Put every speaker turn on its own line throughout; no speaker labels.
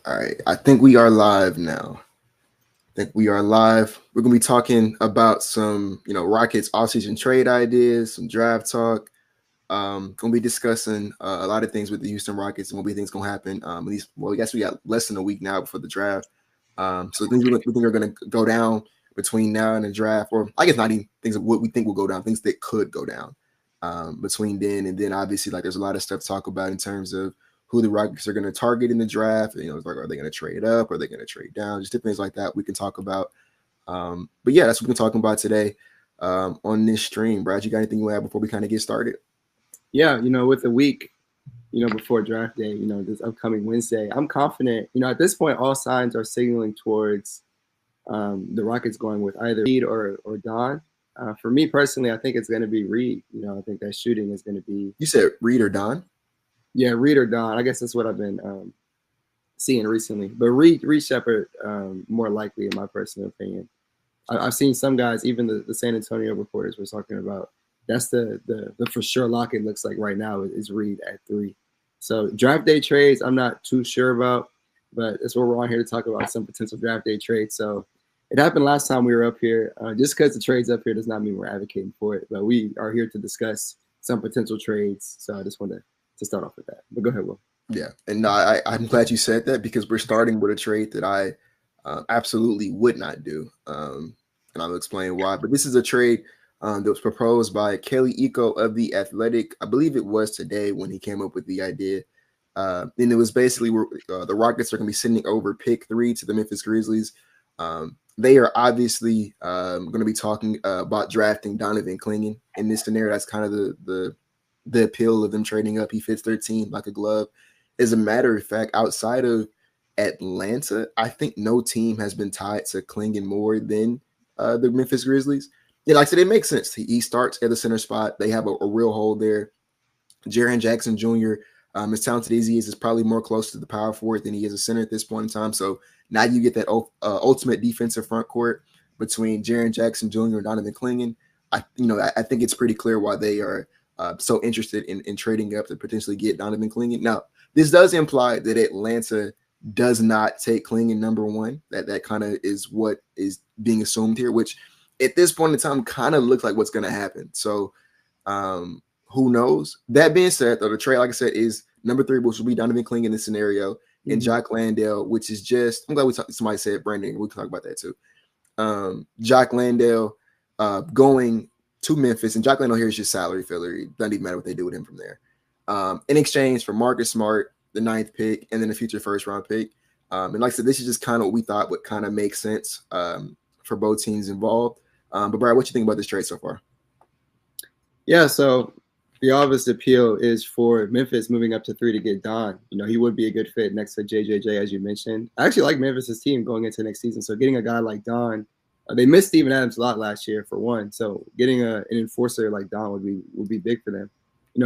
All right, I think we are live now. I think we are live. We're gonna be talking about some, Rockets offseason trade ideas, some draft talk. Gonna be discussing a lot of things with the Houston Rockets and what we think is gonna happen. At least, well, I guess we got less than a week now before the draft. So things we think are gonna go down between now and the draft, or I guess not even things of what we think will go down, things that could go down between then and then. Obviously, like there's a lot of stuff to talk about in terms of who the Rockets are going to target in the draft. It's like, are they going to trade up? Are they going to trade down? Just different things like that we can talk about. But yeah, that's what we're talking about today on this stream. Brad, you got anything you want to add before we kind of get started?
Yeah, with the week, before draft day, this upcoming Wednesday, I'm confident. At this point, all signs are signaling towards the Rockets going with either Reed or Don. For me personally, I think it's going to be Reed. I think that shooting is going to be.
You said Reed or Don?
Yeah, Reed or Don. I guess that's what I've been seeing recently. But Reed Shepard, more likely, in my personal opinion. I've seen some guys, even the San Antonio reporters were talking about. That's the for sure lock it looks like right now is Reed at 3. So draft day trades, I'm not too sure about, but that's what we're on here to talk about, some potential draft day trades. So it happened last time we were up here. Just because the trade's up here does not mean we're advocating for it, but we are here to discuss some potential trades. So I just wanted to start off with that. But go ahead, Will.
Yeah, and I'm glad you said that because we're starting with a trade that I absolutely would not do, and I'll explain why. But this is a trade that was proposed by Kelly Iko of The Athletic. I believe it was today when he came up with the idea. And it was basically where the Rockets are going to be sending over pick 3 to the Memphis Grizzlies. They are obviously going to be talking about drafting Donovan Clingan in this scenario. That's kind of the appeal of them trading up. He fits their team like a glove. As a matter of fact, outside of Atlanta, I think no team has been tied to Clingan more than the Memphis Grizzlies. Yeah, like I said, it makes sense. He starts at the center spot. They have a real hole there. Jaren Jackson Jr., as talented as he is probably more close to the power forward than he is a center at this point in time. So now you get that ultimate defensive front court between Jaren Jackson Jr. and Donovan Clingan. I think it's pretty clear why they are so interested in trading up to potentially get Donovan Clingan. Now, this does imply that Atlanta does not take Clingan number 1. That kind of is what is being assumed here, which at this point in time kind of looks like what's going to happen. So who knows? That being said, though, the trade, like I said, is number 3, which will be Donovan Clingan in this scenario, and Jock Landale, which is just, I'm glad somebody said Brandon. We can talk about that too. Jock Landale going to Memphis, and Jock Landale here is just salary filler. It doesn't even matter what they do with him from there. In exchange for Marcus Smart, the 9th pick, and then a future first-round pick. And like I said, this is just kind of what we thought would kind of make sense for both teams involved. But Brad, what you think about this trade so far?
Yeah, so the obvious appeal is for Memphis moving up to 3 to get Don. He would be a good fit next to JJJ, as you mentioned. I actually like Memphis's team going into next season. So getting a guy like Don, they missed Steven Adams a lot last year for one. So getting an enforcer like Don would be big for them.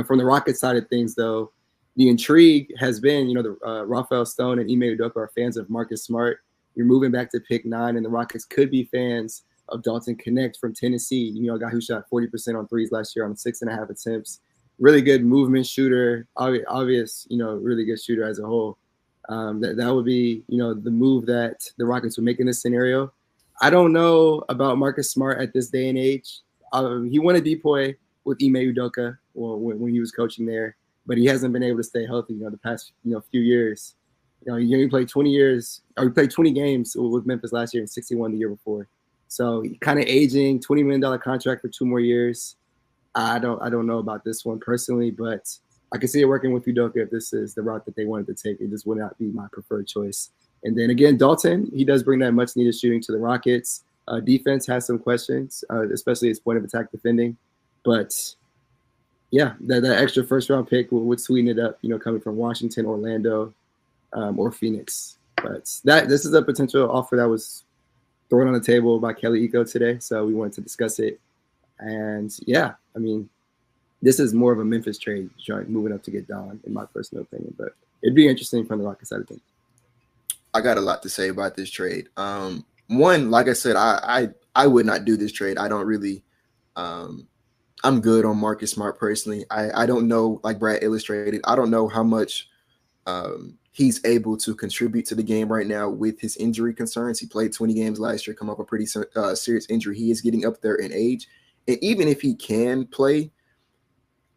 From the Rockets side of things, though, the intrigue has been, the Rafael Stone and Ime Udoka are fans of Marcus Smart. You're moving back to pick 9, and the Rockets could be fans of Dalton Connect from Tennessee. A guy who shot 40% on threes last year on 6.5 attempts. Really good movement shooter, obvious, really good shooter as a whole. That would be, the move that the Rockets would make in this scenario. I don't know about Marcus Smart at this day and age. He won a depoy with Ime Udoka when he was coaching there, but he hasn't been able to stay healthy, the past, few years. He played 20 years, or he played 20 games with Memphis last year and 61 the year before. So kind of aging, $20 million contract for 2 more years. I don't know about this one personally, but I can see it working with Udoka if this is the route that they wanted to take. It just would not be my preferred choice. And then again, Dalton, he does bring that much needed shooting to the Rockets. Defense has some questions, especially his point of attack defending. But yeah, that extra first round pick would sweeten it up, coming from Washington, Orlando, or Phoenix. But this is a potential offer that was thrown on the table by Kelly Iko today. So we wanted to discuss it. And yeah, this is more of a Memphis trade, moving up to get Don, in my personal opinion. But it'd be interesting from the Rockets side of things.
I got a lot to say about this trade. One, like I said, I would not do this trade. I don't really I'm good on Marcus Smart personally. I don't know, like Brad illustrated, I don't know how much He's able to contribute to the game right now with his injury concerns. He played 20 games last year, come up a pretty serious injury. He is getting up there in age. And even if he can play,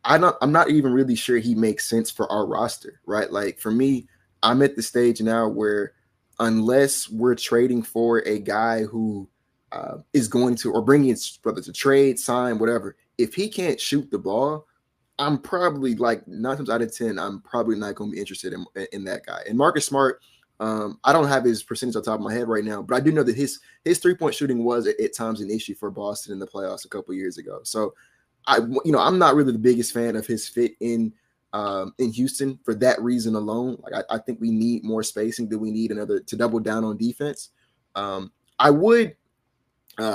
I'm not even really sure he makes sense for our roster, right? Like for me, I'm at the stage now where unless we're trading for a guy who is going to, or bringing it, whether it's a trade, sign, whatever, if he can't shoot the ball, I'm probably like 9 times out of 10, I'm probably not going to be interested in that guy. And Marcus Smart, I don't have his percentage on top of my head right now, but I do know that his 3-point shooting was at times an issue for Boston in the playoffs a couple years ago. So I'm not really the biggest fan of his fit in Houston for that reason alone. Like I think we need more spacing than we need another to double down on defense. I would.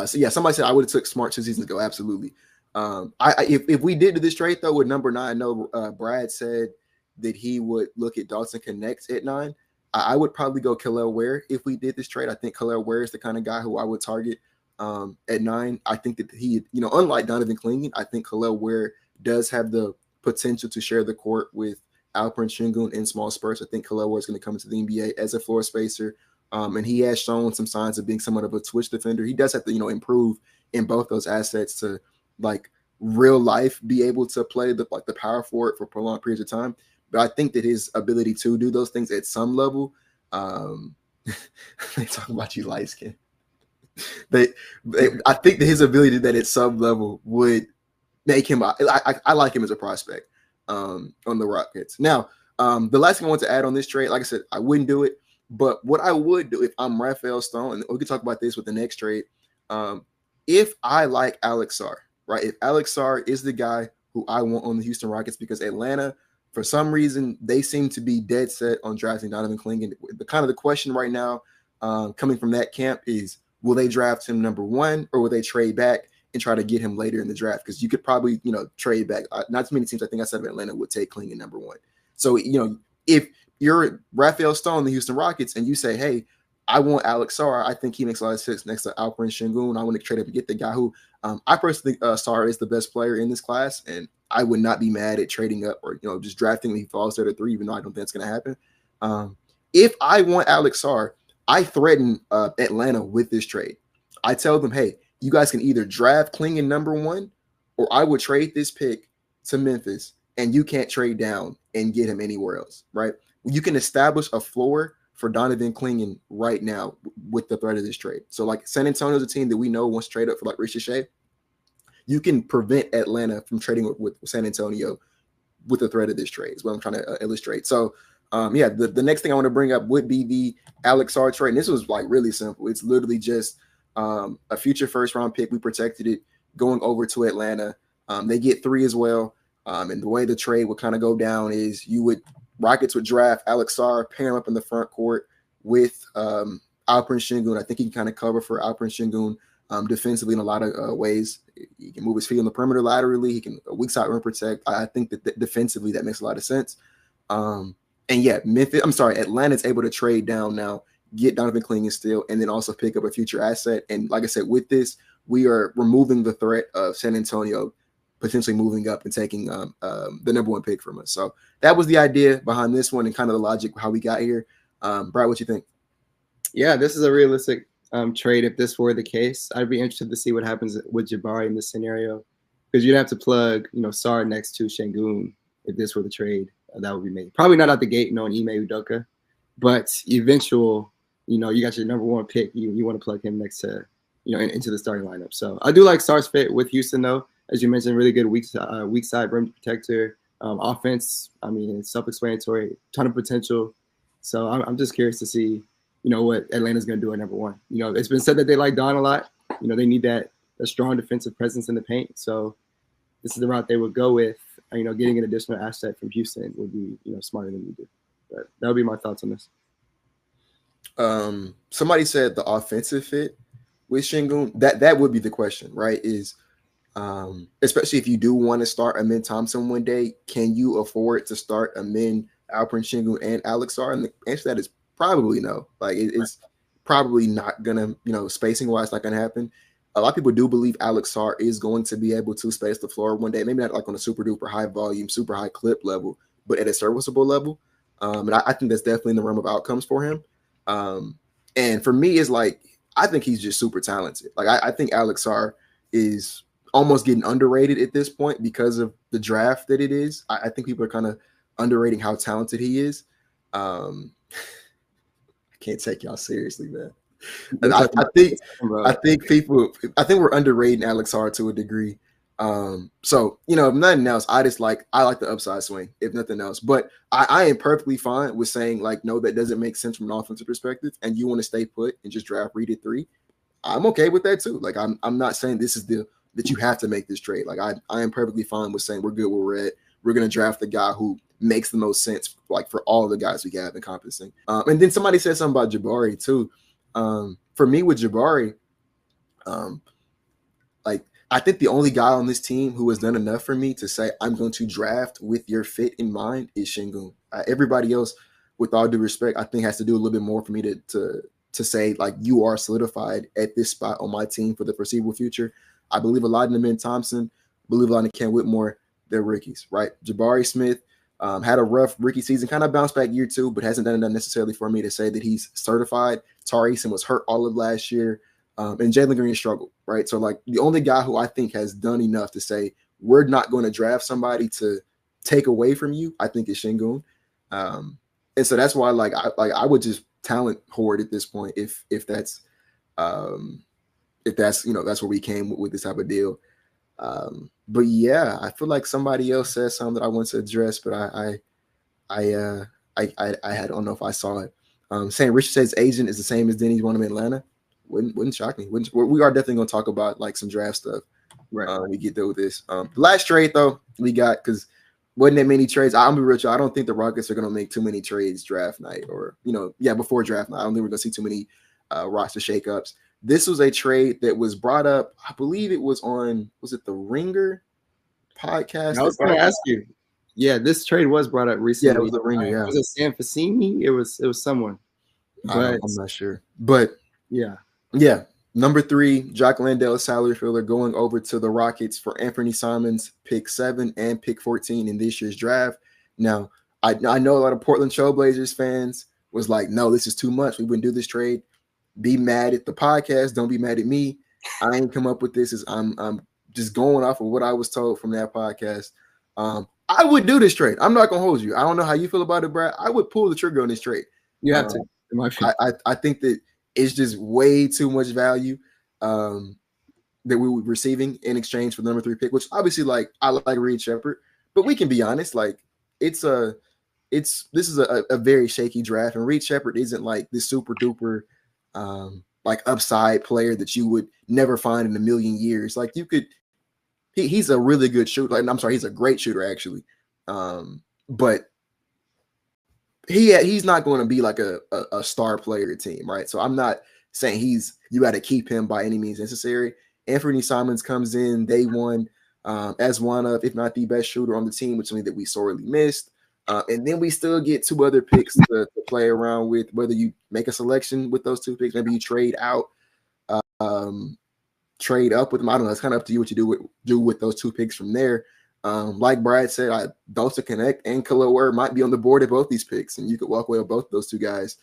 Somebody said I would have took Smart 2 seasons ago. Absolutely. If we did do this trade though with number 9, I know Brad said that he would look at Dalton Connect at 9. I would probably go Kel'el Ware if we did this trade. I think Kel'el Ware is the kind of guy who I would target at 9. I think that he, unlike Donovan Clingan, I think Kel'el Ware does have the potential to share the court with Alperen Sengun in small spurts. I think Kel'el Ware is going to come into the NBA as a floor spacer. And he has shown some signs of being somewhat of a twitch defender. He does have to, improve in both those assets to like real life be able to play the power forward for prolonged periods of time. But I think that his ability to do those things at some level, they talk about you light skin. I think that his ability to do that at some level would make him. I like him as a prospect on the Rockets. Now, the last thing I want to add on this trade, like I said, I wouldn't do it. But what I would do if I'm Raphael Stone, and we can talk about this with the next trade, if I like Alex Sarr, right? If Alex Sarr is the guy who I want on the Houston Rockets, because Atlanta, for some reason, they seem to be dead set on drafting Donovan Clingan. The question right now coming from that camp is, will they draft him number 1 or will they trade back and try to get him later in the draft? Because you could probably, trade back. Not too many teams, I think I said Atlanta would take Clingan number 1. So, if you're Raphael Stone, the Houston Rockets, and you say, hey, I want Alex Sarr. I think he makes a lot of sense next to Alperen Sengun. I want to trade up and get the guy who I personally think Sarr is the best player in this class, and I would not be mad at trading up or just drafting when he falls there to 3, even though I don't think it's going to happen. If I want Alex Sarr, I threaten Atlanta with this trade. I tell them, hey, you guys can either draft Clingan number 1, or I would trade this pick to Memphis, and you can't trade down and get him anywhere else, right? You can establish a floor for Donovan Clingan right now with the threat of this trade. So like San Antonio is a team that we know wants to trade up for like Ricochet. You can prevent Atlanta from trading with San Antonio with the threat of this trade is what I'm trying to illustrate. So the next thing I want to bring up would be the Alex Sarr trade. And this was like really simple. It's literally just a future first round pick. We protected it going over to Atlanta. They get 3 as well. And the way the trade would kind of go down is Rockets would draft Alex Sarr, pair him up in the front court with Alperen Sengun. I think he can kind of cover for Alperen Sengun defensively in a lot of ways. He can move his feet on the perimeter laterally. He can weak side rim protect. I think that defensively that makes a lot of sense. Atlanta's able to trade down now, get Donovan Clingan still, and then also pick up a future asset. And like I said, with this, we are removing the threat of San Antonio potentially moving up and taking the number 1 pick from us. So that was the idea behind this one and kind of the logic how we got here. Brad, what you think?
Yeah, this is a realistic trade if this were the case. I'd be interested to see what happens with Jabari in this scenario, because you'd have to plug, Sarr next to Sengun if this were the trade that would be made. Probably not out the gate knowing Ime Udoka, but eventual, you got your number 1 pick. You want to plug him next to, into the starting lineup. So I do like Sarr's fit with Houston though. As you mentioned, really good weak side rim protector. Offense, it's self-explanatory, ton of potential. So I'm just curious to see, what Atlanta's going to do at number 1. It's been said that they like Don a lot. They need that strong defensive presence in the paint. So this is the route they would go with. Getting an additional asset from Houston would be, smarter than we do. But that would be my thoughts on this.
Somebody said the offensive fit with Sengun. That would be the question, right? Is especially if you do want to start Amin Thompson one day, can you afford to start Amin, Alperen Sengun, and Alex Sarr? And the answer to that is probably no. Like it's probably not gonna, spacing wise, not gonna happen. A lot of people do believe Alex Sarr is going to be able to space the floor one day. Maybe not like on a super duper high volume, super high clip level, but at a serviceable level. And I think that's definitely in the realm of outcomes for him. And for me, it's like I think he's just super talented. Like I think Alex Sarr is almost getting underrated at this point because of the draft that it is. I think people are kind of underrating how talented he is. I can't take y'all seriously, man. I think we're underrating Alex Sarr to a degree. So if nothing else, I like the upside swing, if nothing else. But I am perfectly fine with saying like, no, that doesn't make sense from an offensive perspective, and you want to stay put and just draft Reed at 3. I'm okay with that too. Like I'm not saying this is that you have to make this trade. Like I am perfectly fine with saying we're good where we're at. We're gonna draft the guy who makes the most sense, like for all the guys we have encompassing. And then somebody said something about Jabari too. For me with Jabari, like I think the only guy on this team who has done enough for me to say I'm going to draft with your fit in mind is Şengün. Everybody else, with all due respect, I think has to do a little bit more for me to say like you are solidified at this spot on my team for the foreseeable future. I believe a lot in Amen Thompson, believe a lot in Ken Whitmore. They're rookies, right? Jabari Smith had a rough rookie season, kind of bounced back year 2, but hasn't done enough necessarily for me to say that he's certified. Tari Eason was hurt all of last year. And Jalen Green struggled, right? So, like, the only guy who I think has done enough to say we're not going to draft somebody to take away from you, I think is Şengün. And so that's why, I would just talent hoard at this point if that's that's where we came with this type of deal. But yeah, I feel like somebody else said something that I want to address, but I don't know if I saw it. Saying Richard says agent is the same as Denny's one in Atlanta. Wouldn't shock me. We are definitely going to talk about like some draft stuff.
Right.
We get there with this. The last trade though we got, because wasn't that many trades. I'm be real. I don't think the Rockets are going to make too many trades draft night, or before draft night. I don't think we're going to see too many roster shakeups. This was a trade that was brought up. I believe it was it the Ringer podcast?
I was going to ask you. Yeah, this trade was brought up recently.
Yeah, it was the Ringer. Yeah,
was it Sam Facini? It was someone.
But I'm not sure. But
yeah.
Number 3, Jock Landale, salary filler, going over to the Rockets for Anthony Simons, pick 7 and pick 14 in this year's draft. Now, I know a lot of Portland Trailblazers fans was like, no, this is too much. We wouldn't do this trade. Be mad at the podcast. Don't be mad at me. I ain't come up with this. I'm just going off of what I was told from that podcast. I would do this trade. I'm not gonna hold you. I don't know how you feel about it, Brad. I would pull the trigger on this trade.
You have to. In my opinion.
I think that it's just way too much value that we were receiving in exchange for the number 3 pick. Which obviously, like, I like Reed Shepherd, but we can be honest. Like, this is a very shaky draft, and Reed Shepherd isn't like this super duper. Like upside player that you would never find in a million years. Like he's a really good shooter. Like, I'm sorry, he's a great shooter actually. But he's not going to be like a star player team, right? So I'm not saying you got to keep him by any means necessary. Anthony Simons comes in day one as one of, if not the best shooter on the team, which is something that we sorely missed. And then we still get 2 other picks to play around with, whether you make a selection with those 2 picks, maybe you trade out, trade up with them. I don't know. It's kind of up to you what you do with those 2 picks from there. Like Brad said, Dolce Connect and Khalil Word might be on the board at both these picks, and you could walk away with both those 2 guys.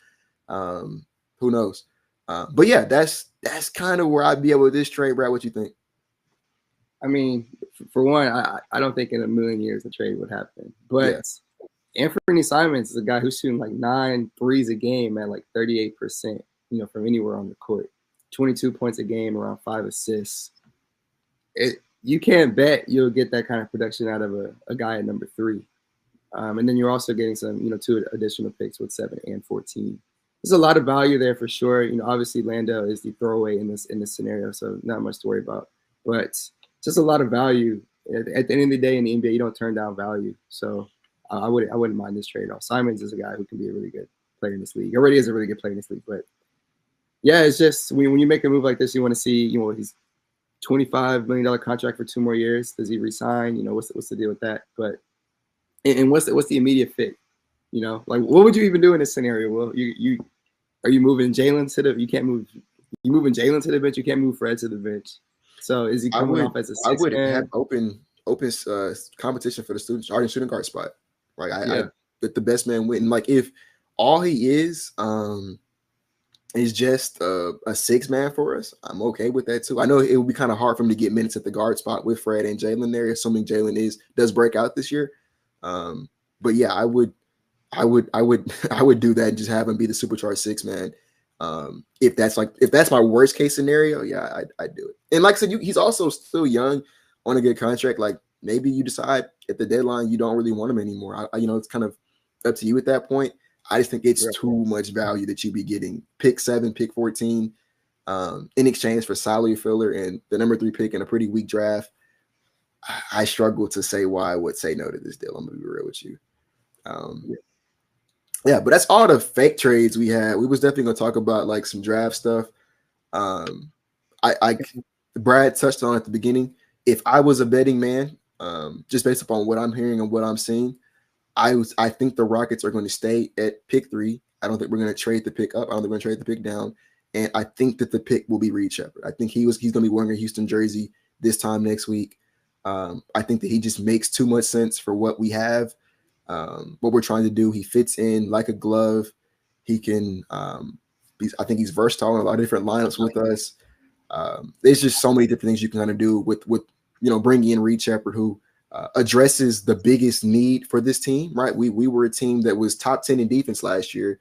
Who knows? But yeah, that's kind of where I'd be able with this trade. Brad, what you think?
I mean, for one, I don't think in a million years the trade would happen, but. Yeah. Anthony Simons is a guy who's shooting like 9 threes a game at like 38%, from anywhere on the court. 22 points a game, around 5 assists. You can't bet you'll get that kind of production out of a guy at number 3. And then you're also getting some, 2 additional picks with 7 and 14. There's a lot of value there for sure. Obviously Landale is the throwaway in this scenario, so not much to worry about. But just a lot of value. At the end of the day in the NBA, you don't turn down value. So I wouldn't mind this trade at all. Simons is a guy who can be a really good player in this league. He already is a really good player in this league. But yeah, it's just when you make a move like this, you want to see, he's $25 million contract for 2 more years. Does he resign? What's the deal with that? But and what's the immediate fit? Like what would you even do in this scenario? Well, are you moving Jalen to the? You can't move. You moving Jalen to the bench. You can't move Fred to the bench. So is he coming off as a 6 man?
I would have open competition for the starting shooting guard spot. Like that the best man win. And like if all he is just a six man for us, I'm okay with that too. I know it would be kind of hard for him to get minutes at the guard spot with Fred and Jalen there, assuming Jalen does break out this year. But yeah, I would I would do that and just have him be the supercharged six man. If that's my worst case scenario, yeah, I'd do it. And like I said, he's also still young on a good contract. Like maybe you decide at the deadline you don't really want him anymore. It's kind of up to you at that point. I just think it's too much value that you'd be getting pick 7, pick 14 in exchange for salary filler and the number 3 pick in a pretty weak draft. I struggle to say why I would say no to this deal. I'm gonna be real with you. Yeah, but that's all the fake trades we had. We was definitely gonna talk about like some draft stuff. Brad touched on at the beginning. If I was a betting man, just based upon what I'm hearing and what I'm seeing, I think the Rockets are going to stay at pick 3. I don't think we're going to trade the pick up. I don't think we're going to trade the pick down. And I think that the pick will be Reed Sheppard. I think he's going to be wearing a Houston jersey this time next week. I think that he just makes too much sense for what we have. What we're trying to do. He fits in like a glove. He can. I think he's versatile in a lot of different lineups with us. There's just so many different things you can kind of do with bringing in Reed Sheppard, who addresses the biggest need for this team. Right, we were a team that was top 10 in defense last year.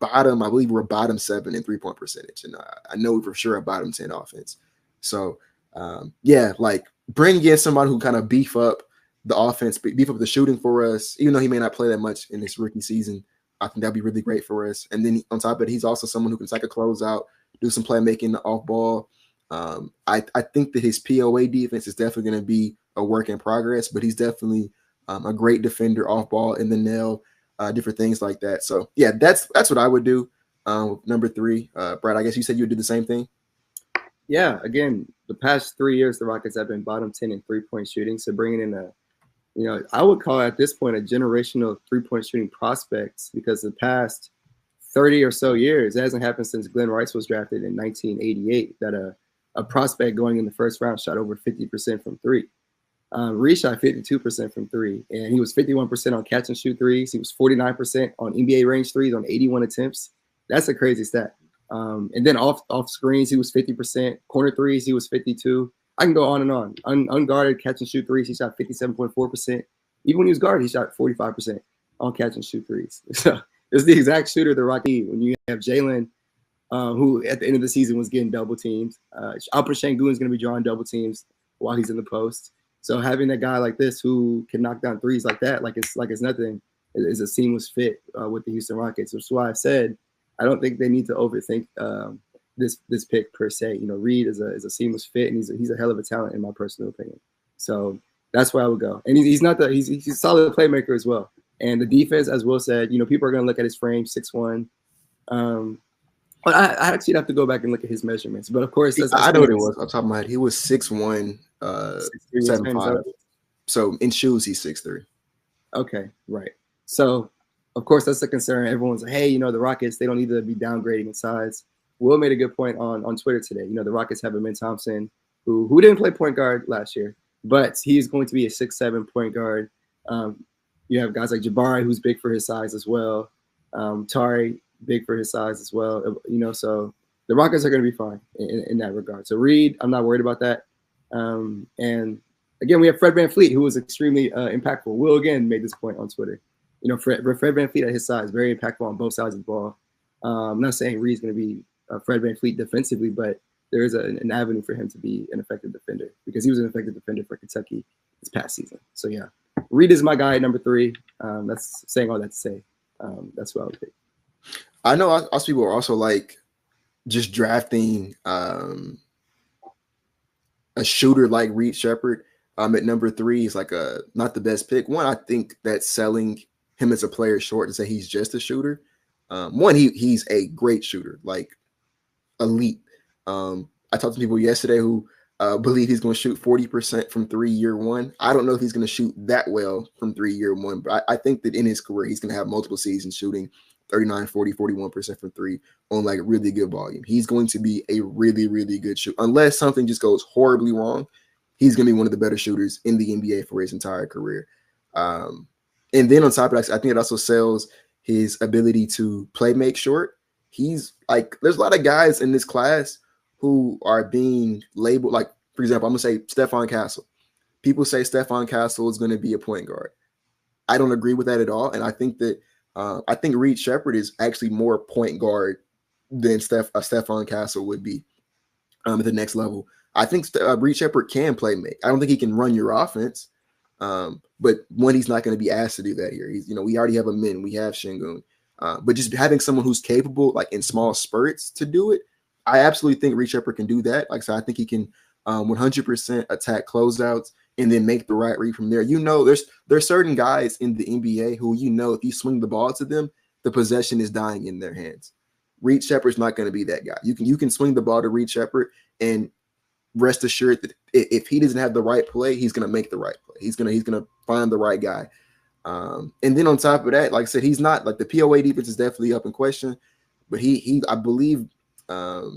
I believe we're bottom 7 in 3-point percentage, and I know for sure a bottom 10 offense. So like bring in somebody who kind of beef up the offense, beef up the shooting for us, even though he may not play that much in his rookie season. I think that'd be really great for us. And then on top of it, he's also someone who can take a closeout, do some playmaking off ball. I think that his POA defense is definitely going to be a work in progress, but he's definitely a great defender off ball in the nail, different things like that. So yeah, that's what I would do. Number 3, Brad, I guess you said you would do the same thing.
Yeah, again, the past 3 years, the Rockets have been bottom 10 in 3-point shooting. So bringing in I would call at this point a generational 3-point shooting prospects, because the past 30 or so years, it hasn't happened since Glenn Rice was drafted in 1988, that a prospect going in the first round shot over 50% from 3. Reed shot 52% from 3, and he was 51% on catch and shoot threes. He was 49% on NBA range threes on 81 attempts. That's a crazy stat. And then off screens, he was 50%. Corner threes, he was 52. I can go on and on. Unguarded catch and shoot threes, he shot 57.4%. Even when he was guarded, he shot 45% on catch and shoot threes. So it's the exact shooter the Rockets need. When you have Jalen, who at the end of the season was getting double teamed. Alper Sengun is going to be drawing double teams while he's in the post. So having a guy like this who can knock down threes like that, like it's nothing, is a seamless fit with the Houston Rockets. Which is why I said I don't think they need to overthink this pick per se. Reed is a seamless fit, and he's a hell of a talent in my personal opinion. So that's where I would go. And he's a solid playmaker as well. And the defense, as Will said, people are going to look at his frame, 6'1". But I actually have to go back and look at his measurements. But of course,
I know what it was. I'm talking about he was 6'1", 7'5". So in shoes, he's 6'3".
Okay, right. So of course, that's a concern. Everyone's like, hey, the Rockets, they don't need to be downgrading in size. Will made a good point on Twitter today. The Rockets have Amen Thompson, who didn't play point guard last year, but he's going to be a 6'7" point guard. You have guys like Jabari, who's big for his size as well. Tari, big for his size as well. So the Rockets are going to be fine in that regard. So Reed, I'm not worried about that. And again, we have Fred VanVleet, who was extremely impactful. Will again made this point on Twitter. Fred VanVleet at his size, very impactful on both sides of the ball. I'm not saying Reed's going to be Fred VanVleet defensively, but there is an avenue for him to be an effective defender, because he was an effective defender for Kentucky this past season. So yeah, Reed is my guy at number 3. That's saying all that to say. That's what I would pick.
I know us people are also like just drafting a shooter like Reed Sheppard at number 3 is like not the best pick. One, I think that selling him as a player short to say he's just a shooter. One, he's a great shooter, like elite. I talked to people yesterday who believe he's going to shoot 40% from 3 year 1. I don't know if he's going to shoot that well from 3 year 1, but I think that in his career, he's going to have multiple seasons shooting 39, 40, 41% from 3 on like really good volume. He's going to be a really, really good shooter. Unless something just goes horribly wrong, he's going to be one of the better shooters in the NBA for his entire career. And then on top of that, I think it also sells his ability to play make short. He's like, there's a lot of guys in this class who are being labeled, like, for example, I'm going to say Stephon Castle. People say Stephon Castle is going to be a point guard. I don't agree with that at all. And I think that Reed Sheppard is actually more point guard than Stephon Castle would be at the next level. I think Reed Sheppard can play make. I don't think he can run your offense. But one, he's not going to be asked to do that here. He's, we already have a Min, we have Şengün. But just having someone who's capable, like in small spurts, to do it, I absolutely think Reed Sheppard can do that. Like I said, I think he can 100% attack closeouts and then make the right read from there. There's certain guys in the NBA who, if you swing the ball to them, the possession is dying in their hands. Reed Sheppard's not going to be that guy. You can swing the ball to Reed Sheppard, and rest assured that if he doesn't have the right play, he's going to make the right play. He's going to find the right guy. And then on top of that, like I said, he's not like the POA defense is definitely up in question, but he I believe, I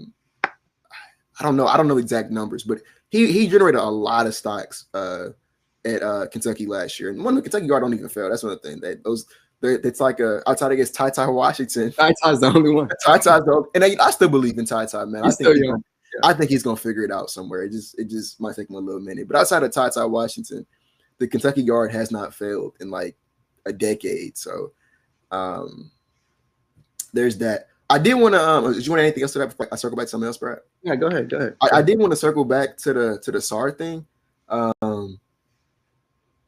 don't know the exact numbers, but he generated a lot of stocks at Kentucky last year. And one of the Kentucky guard don't even fail. That's one of the things it's like outside against Ty Washington.
Ty's the only one.
Ty's the only, and I still believe in Ty, man. I think he's gonna figure it out somewhere. It just might take him a little minute. But outside of Ty Washington, the Kentucky guard has not failed in like a decade. So there's that. I did want to. Did you want anything else to that before I circle back to something else, Brad?
Yeah, go ahead.
I did want to circle back to the Sarr thing. I want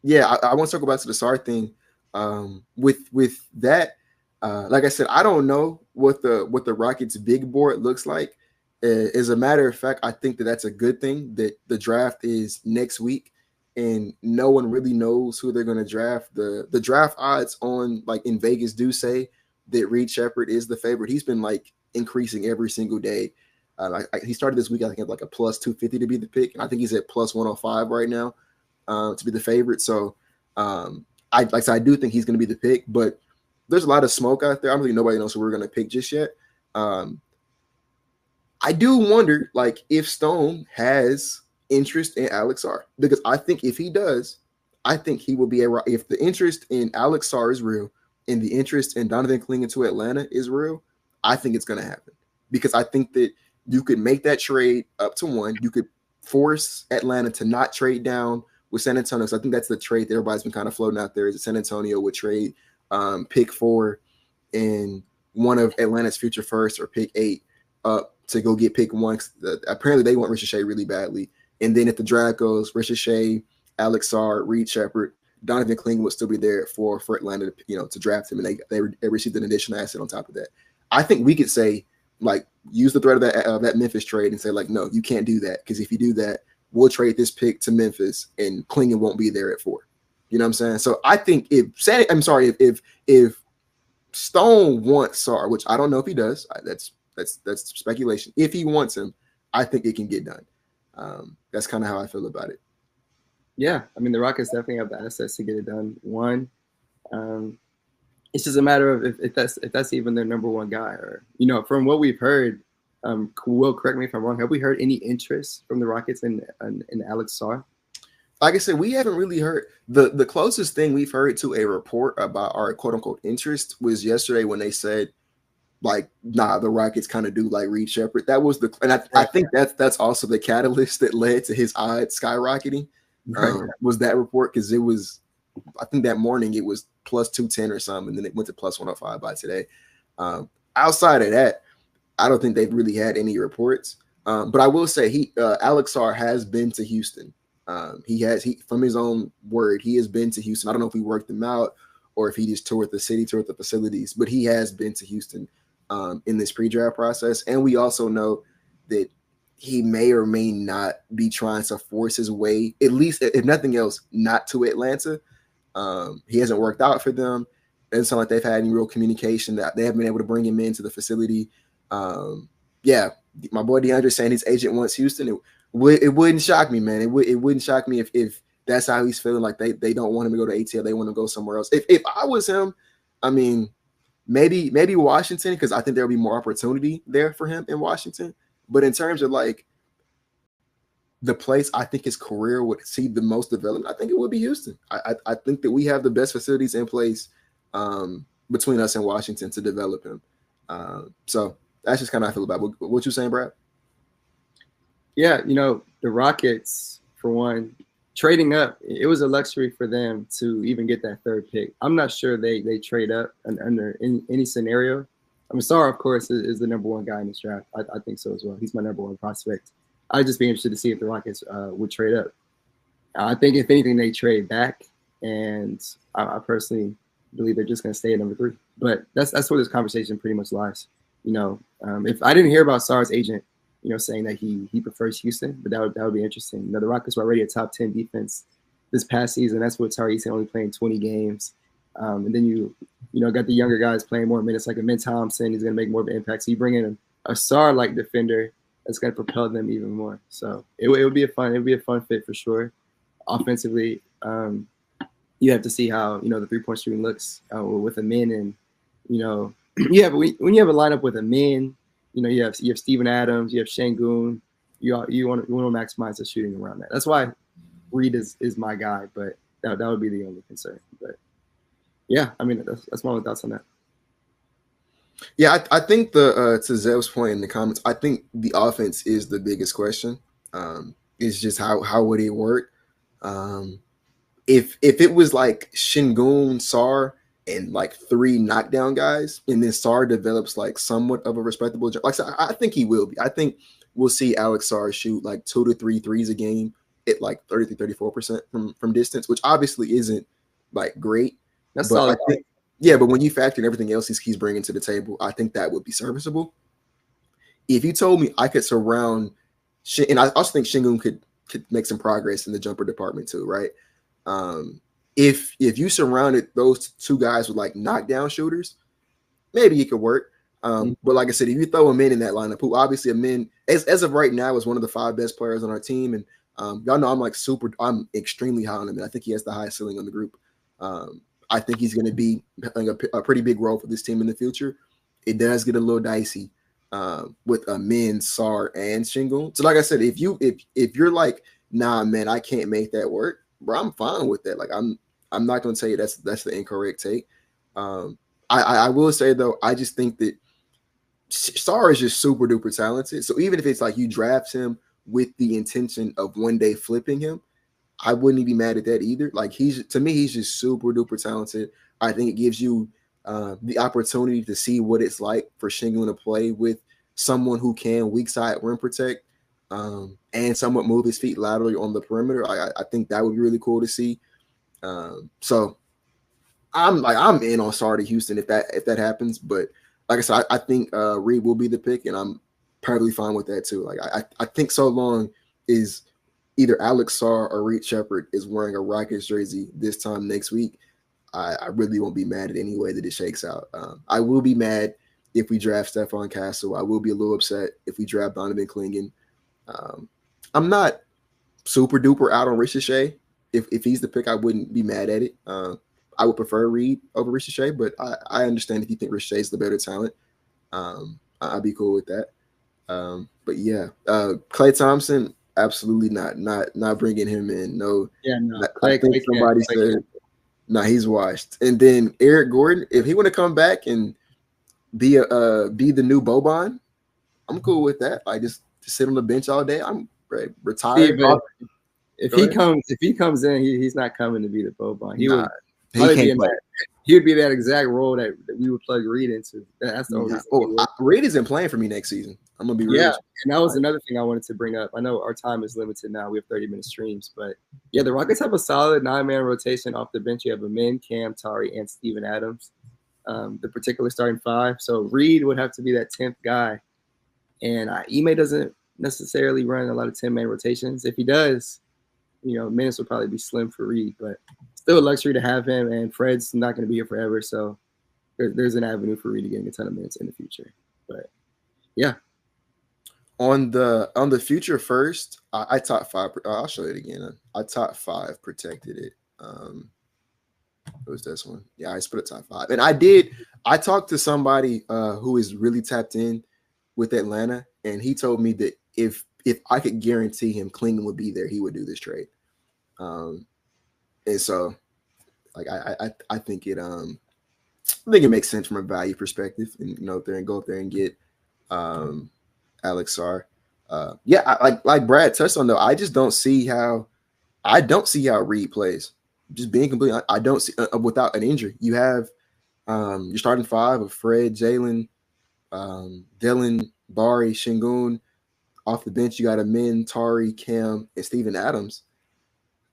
to circle back to the Sarr thing. With that, like I said, I don't know what the Rockets' big board looks like. As a matter of fact, I think that's a good thing that the draft is next week, and no one really knows who they're going to draft. The draft odds on like in Vegas do say that Reed Sheppard is the favorite. He's been like increasing every single day. He started this week, I think, at like a plus 250 to be the pick, and I think he's at plus 105 right now to be the favorite. So I do think he's going to be the pick, but there's a lot of smoke out there. I don't think nobody knows who we're going to pick just yet. I do wonder, like, if Stone has interest in Alex Sarr, because I think if he does, I think he will be if the interest in Alex Sarr is real and the interest in Donovan Clingan to Atlanta is real, I think it's going to happen, because I think that you could make that trade up to one. You could force Atlanta to not trade down with San Antonio. So I think that's the trade that everybody's been kind of floating out there, is that San Antonio would trade pick 4 and one of Atlanta's future first, or pick 8 up to go get pick 1. Apparently they want Ricochet really badly. And then if the draft goes Ricochet, Alex Sarr, Reed Sheppard, Donovan Clingan would still be there for Atlanta to draft him, and they received an additional asset on top of that. I think we could say, like, use the threat of that Memphis trade and say, like, no, you can't do that, because if you do that, we'll trade this pick to Memphis and Clingan won't be there at 4. You know what I'm saying? So I think if Stone wants Sarr, which I don't know if he does, that's speculation. If he wants him, I think it can get done. That's kind of how I feel about it.
Yeah, I mean, the Rockets definitely have the assets to get it done. One, it's just a matter of if that's even their number one guy, or from what we've heard. Will, correct me if I'm wrong. Have we heard any interest from the Rockets in Alex Sarr?
Like I said, we haven't really heard. The closest thing we've heard to a report about our quote unquote interest was yesterday when they said, like, nah, the Rockets kind of do like Reed Sheppard. That was I think that's also the catalyst that led to his odds skyrocketing. Was that report, because it was, I think that morning it was plus 210 or something, and then it went to plus 105 by today. Outside of that, I don't think they've really had any reports. But I will say Alex Sarr has been to Houston. He from his own word, he has been to Houston. I don't know if he worked them out or if he just toured the city, toured the facilities, but he has been to Houston in this pre-draft process. And we also know that he may or may not be trying to force his way, at least if nothing else, not to Atlanta. He hasn't worked out for them. It doesn't sound like they've had any real communication, that they haven't been able to bring him into the facility. My boy DeAndre saying his agent wants Houston. It wouldn't shock me, man. It wouldn't shock me if that's how he's feeling. Like they don't want him to go to ATL. They want him to go somewhere else. If I was him, I mean, maybe Washington, because I think there will be more opportunity there for him in Washington. But in terms of like the place I think his career would see the most development, I think it would be Houston. I think that we have the best facilities in place between us and Washington to develop him. So that's just kind of how I feel about it. What you saying, Brad?
Yeah, the Rockets, for one, trading up, it was a luxury for them to even get that third pick. I'm not sure they trade up under any scenario. I mean, Sarr, of course, is the number one guy in this draft. I think so as well. He's my number one prospect. I'd just be interested to see if the Rockets would trade up. I think, if anything, they trade back, and I personally believe they're just going to stay at number 3. But that's where this conversation pretty much lies. If I didn't hear about Sarr's agent, saying that he prefers Houston, but that would be interesting. The Rockets were already a top 10 defense this past season. That's what Sarr, only playing 20 games. And then you got the younger guys playing more minutes, like a Min Thompson. He's going to make more of an impact. So you bring in a Sarr-like defender that's going to propel them even more. So it would be a fun fit for sure. Offensively, you have to see how the 3-point shooting looks with a Min, and when you have a lineup with a Min, you have Steven Adams, you have Şengün. You want to maximize the shooting around that. That's why Reed is my guy, but that would be the only concern. But yeah, I mean that's my only thoughts on that.
Yeah, I think to Zeb's point in the comments, I think the offense is the biggest question. It's just how would it work? If it was like Şengün, Sarr, and like 3 knockdown guys, and then Sarr develops like somewhat of a respectable job. Like I said, I think he will be. I think we'll see Alex Sarr shoot like 2 to 3 threes a game at like 33-34% from distance, which obviously isn't like great.
That's solid.
But when you factor in everything else he's bringing to the table, I think that would be serviceable. If you told me I could surround, and I also think Şengün could make some progress in the jumper department too, right? If you surrounded those 2 guys with like knockdown shooters, maybe it could work. But like I said, if you throw a Min in that lineup, who obviously a Min as of right now is one of the 5 best players on our team, and y'all know I'm extremely high on him, and I think he has the highest ceiling on the group. I think he's going to be playing a pretty big role for this team in the future. It does get a little dicey with a Min, Sarr, and Şengün. So like I said, if you're like, nah, man, I can't make that work, bro, I'm fine with that. Like I'm not going to tell you that's the incorrect take. I will say though, I just think that Sarr is just super duper talented. So even if it's like you draft him with the intention of one day flipping him, I wouldn't be mad at that either. Like to me, he's just super duper talented. I think it gives you the opportunity to see what it's like for Şengün to play with someone who can weak side rim protect and somewhat move his feet laterally on the perimeter. I think that would be really cool to see. So I'm in on Sarr to Houston if that happens. But like I said, I think Reed will be the pick, and I'm perfectly fine with that too. Like I think so long is either Alex Sarr or Reed Sheppard is wearing a Rockets jersey this time next week, I really won't be mad at any way that it shakes out. I will be mad if we draft Stephon Castle. I will be a little upset if we draft Donovan Clingan. I'm not super duper out on Ricochet. If he's the pick, I wouldn't be mad at it. I would prefer Reed over Ricochet, but I understand if you think Ricochet is the better talent. I'd be cool with that. But yeah, Klay Thompson, absolutely not bringing him in. No,
yeah, no.
I think somebody said, no, he's washed. And then Eric Gordon, if he want to come back and be the new Boban, I'm cool with that. Like just sit on the bench all day. I'm retired.
If he comes in, he's not coming to be the Boban. He would be that exact role that we would plug Reed into. That's the only reason.
Reed isn't playing for me next season. I'm gonna be real.
Yeah, and that was another thing I wanted to bring up. I know our time is limited now. We have 30-minute streams, but yeah, the Rockets have a solid 9-man rotation off the bench. You have Amin, Cam, Tari, and Steven Adams, the particular starting 5. So Reed would have to be that 10th guy, and Ime doesn't necessarily run a lot of 10-man rotations. If he does, minutes would probably be slim for Reed, but still a luxury to have him. And Fred's not going to be here forever, so there's an avenue for Reed getting a ton of minutes in the future. But yeah.
On the future first, I top 5. I'll show it again. I top 5 protected it. What was this one? Yeah, I split a top 5. And I talked to somebody who is really tapped in with Atlanta, and he told me that if if I could guarantee him Klingon would be there, he would do this trade. And so, like I think it makes sense from a value perspective, and go up there and get Alex Sarr. Like Brad touched on though, I just don't see how Reed plays. Just being completely, I don't see without an injury. You have your starting five of Fred, Jalen, Dylan, Bari, Shingun. Off the bench, you got Amin, Tari, Cam, and Steven Adams.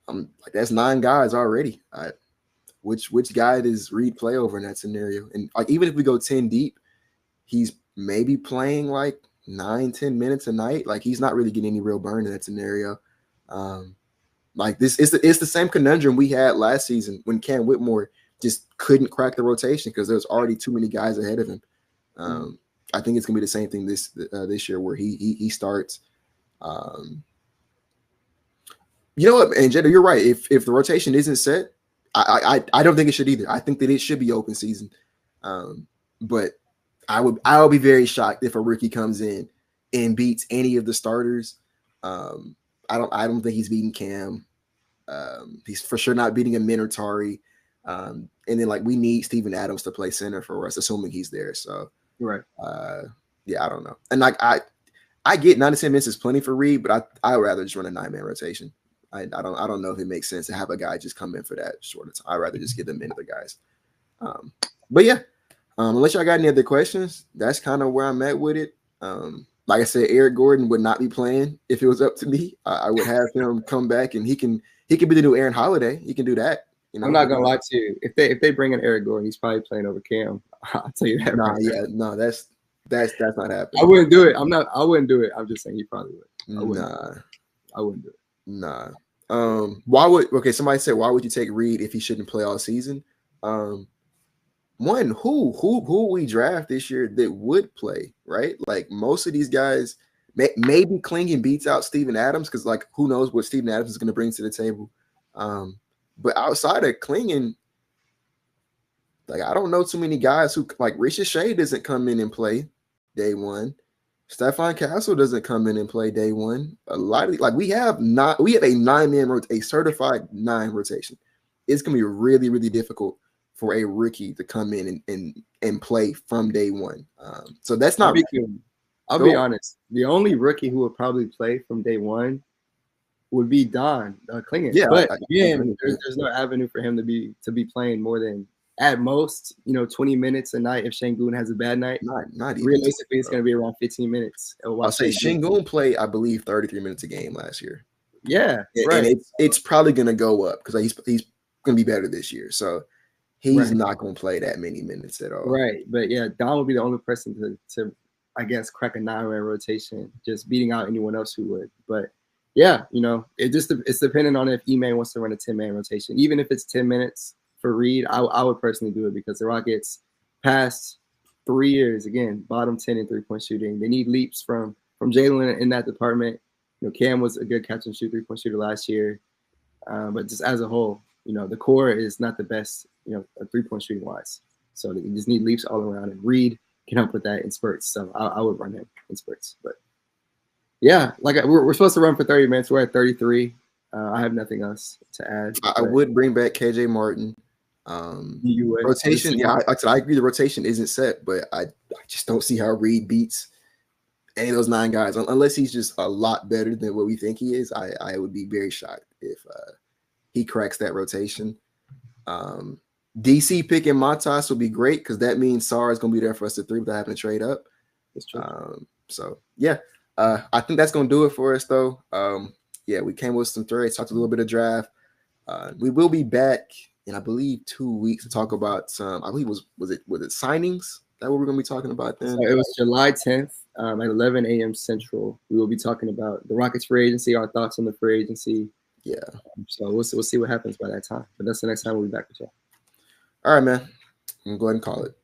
Like that's 9 guys already. Which guy does Reed play over in that scenario? And like even if we go 10 deep, he's maybe playing like 9-10 minutes a night. Like he's not really getting any real burn in that scenario. Like this, it's the same conundrum we had last season when Cam Whitmore just couldn't crack the rotation because there's already too many guys ahead of him. I think it's gonna be the same thing this year where he starts. You know what, and Jada, you're right. If the rotation isn't set, I don't think it should either. I think that it should be open season. But I would be very shocked if a rookie comes in and beats any of the starters. I don't think he's beating Cam. He's for sure not beating a Min or Tari. And then like we need Steven Adams to play center for us, assuming he's there. So
right.
Yeah, I don't know. And like I get 9 to 10 minutes is plenty for Reed, but I would rather just run a 9-man rotation. I don't know if it makes sense to have a guy just come in for that short of time. I'd rather just get them into the guys. But yeah, unless y'all got any other questions, that's kind of where I'm at with it. Like I said, Eric Gordon would not be playing if it was up to me. I would have him come back, and he can be the new Aaron Holiday. He can do that. You know,
I'm not gonna lie to you. If they bring in Eric Gordon, he's probably playing over Cam. I'll tell you that.
That's not happening.
I wouldn't do it. I wouldn't do it. I'm just saying he probably would. I wouldn't do it.
Nah. Somebody said, why would you take Reed if he shouldn't play all season? One, who we draft this year that would play, right? Like most of these guys, maybe Klingon beats out Steven Adams because like who knows what Steven Adams is going to bring to the table. But outside of Klingon, like I don't know too many guys who like Richard Shea doesn't come in and play day one. Stefan Castle doesn't come in and play day one. A lot of we have a 9-man a certified 9 rotation. It's gonna be really, really difficult for a rookie to come in and play from day one. So that's not.
I'll be honest. The only rookie who would probably play from day one would be Don Klingon. Yeah, but again, there's no avenue for him to be playing more than at most 20 minutes a night if Shingun has a bad night.
Not even.
Realistically, it's going to be around 15 minutes.
I'll say Shingun played, I believe, 33 minutes a game last year.
Yeah, right.
And it's probably going to go up because he's going to be better this year. So he's not going to play that many minutes at all.
Right, but yeah, Don would be the only person to I guess crack a 9-man rotation, just beating out anyone else who would. But yeah, it's dependent on if E-Man wants to run a 10-man rotation, even if it's 10 minutes. For Reed, I would personally do it because the Rockets past 3 years, again, bottom 10 in 3-point shooting. They need leaps from Jalen in that department. Cam was a good catch and shoot 3-point shooter last year. But just as a whole, the core is not the best, 3-point shooting wise. So they just need leaps all around. And Reed can help with that in spurts. So I would run him in spurts. But yeah, like we're supposed to run for 30 minutes. We're at 33. I have nothing else to add.
I would bring back KJ Martin. Rotation, yeah, I agree. The rotation isn't set, but I just don't see how Reed beats any of those 9 guys unless he's just a lot better than what we think he is. I would be very shocked if he cracks that rotation. DC picking Matas will be great because that means Sarr is going to be there for us to 3 without having to trade up.
That's true.
So yeah, I think that's going to do it for us though. Yeah, we came with some trades, talked a little bit of draft. We will be back in I believe 2 weeks to talk about some. I believe was it signings that what we're going to be talking about then?
So it was July 10th at 11 a.m. Central. We will be talking about the Rockets free agency, our thoughts on the free agency.
Yeah.
So we'll see what happens by that time. But that's the next time we'll be back with y'all.
All right, man. I'm going to go ahead and call it.